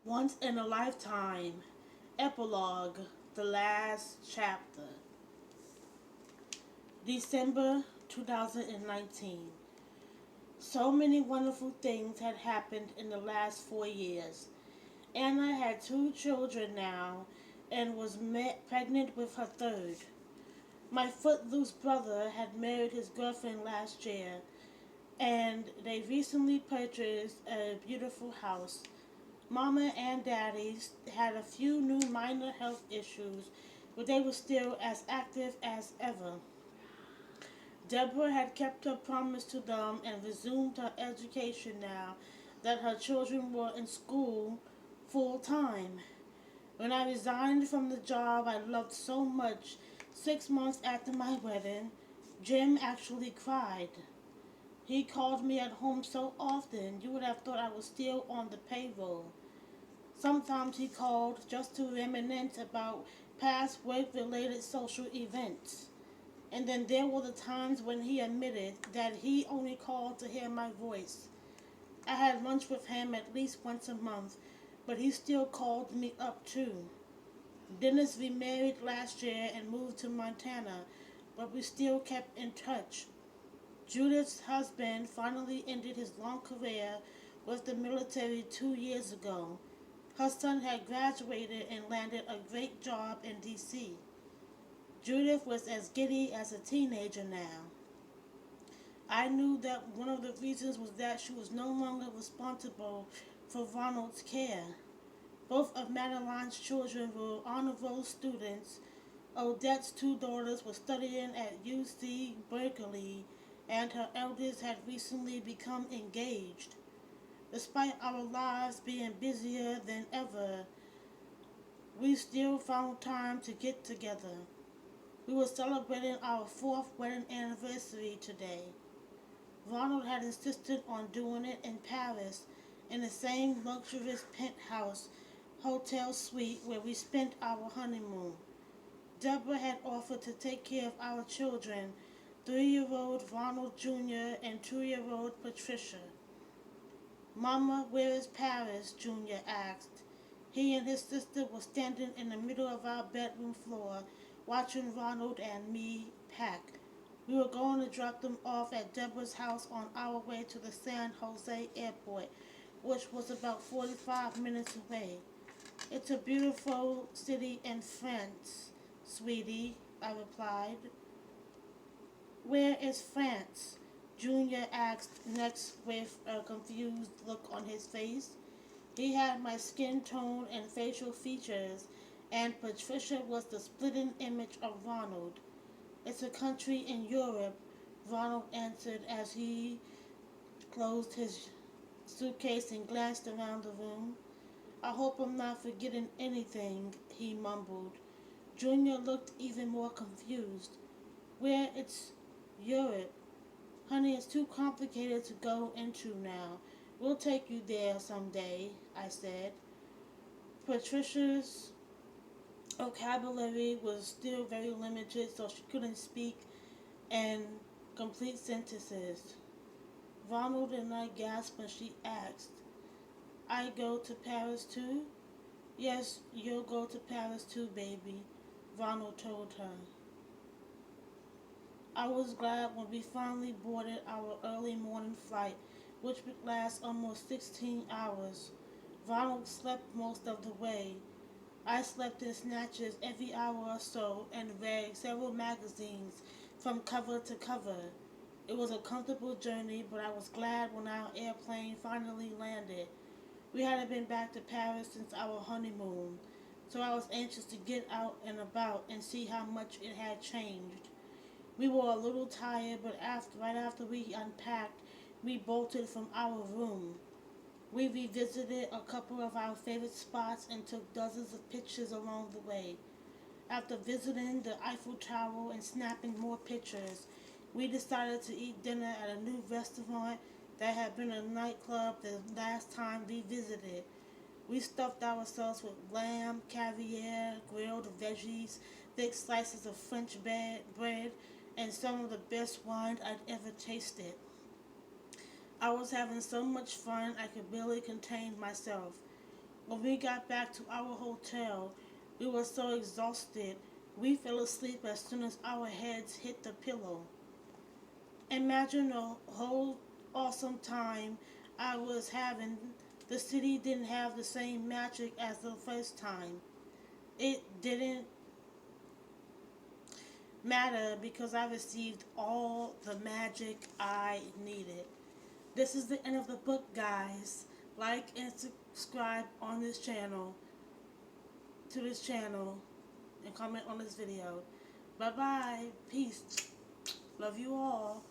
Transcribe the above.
Once in a Lifetime, Epilogue, the last chapter. December 2019. So many wonderful things had happened in the last 4 years. Anna had two children now and was pregnant with her third. My footloose brother had married his girlfriend last year, and they recently purchased a beautiful house. Mama and Daddy had a few new minor health issues, but they were still as active as ever. Deborah had kept her promise to them and resumed her education now that her children were in school full time. When I resigned from the job I loved so much 6 months after my wedding, Jim actually cried. He called me at home so often you would have thought I was still on the payroll. Sometimes he called just to reminisce about past work related social events. And then there were the times when he admitted that he only called to hear my voice. I had lunch with him at least once a month, but he still called me up too. Dennis remarried last year and moved to Montana, but we still kept in touch. Judith's husband finally ended his long career with the military 2 years ago. Her son had graduated and landed a great job in D.C. Judith was as giddy as a teenager now. I knew that one of the reasons was that she was no longer responsible for Ronald's care. Both of Madeline's children were honor roll students. Odette's two daughters were studying at UC Berkeley, and her eldest had recently become engaged. Despite our lives being busier than ever, we still found time to get together. We were celebrating our fourth wedding anniversary today. Ronald had insisted on doing it in Paris, in the same luxurious penthouse hotel suite where we spent our honeymoon. Deborah had offered to take care of our children, 3-year-old Ronald Jr. and 2-year-old Patricia. Mama, where is Paris? Junior asked. He and his sister were standing in the middle of our bedroom floor, watching Ronald and me pack. We were going to drop them off at Deborah's house on our way to the San Jose airport, which was about 45 minutes away. It's a beautiful city in France, sweetie, I replied. Where is France? Junior asked next with a confused look on his face. He had my skin tone and facial features, and Patricia was the splitting image of Ronald. It's a country in Europe, Ronald answered as he closed his suitcase and glanced around the room. I hope I'm not forgetting anything, he mumbled. Junior looked even more confused. Where it's Europe. Honey, it's too complicated to go into now. We'll take you there someday, I said. Patricia's vocabulary was still very limited, so she couldn't speak in complete sentences. Ronald and I gasped when she asked, I go to Paris too? Yes, you'll go to Paris too, baby, Ronald told her. I was glad when we finally boarded our early morning flight, which would last almost 16 hours. Ronald slept most of the way. I slept in snatches every hour or so and read several magazines from cover to cover. It was a comfortable journey, but I was glad when our airplane finally landed. We hadn't been back to Paris since our honeymoon, so I was anxious to get out and about and see how much it had changed. We were a little tired, but right after we unpacked, we bolted from our room. We revisited a couple of our favorite spots and took dozens of pictures along the way. After visiting the Eiffel Tower and snapping more pictures, we decided to eat dinner at a new restaurant that had been a nightclub the last time we visited. We stuffed ourselves with lamb, caviar, grilled veggies, thick slices of French bread, and some of the best wine I'd ever tasted. I was having so much fun I could barely contain myself. When we got back to our hotel, we were so exhausted we fell asleep as soon as our heads hit the pillow. Imagine the whole awesome time I was having. The city didn't have the same magic as the first time. It didn't matter because I received all the magic I needed. This is the end of the book, guys. Like and subscribe on this channel to this channel and comment on this video. Bye bye. Peace. Love you all.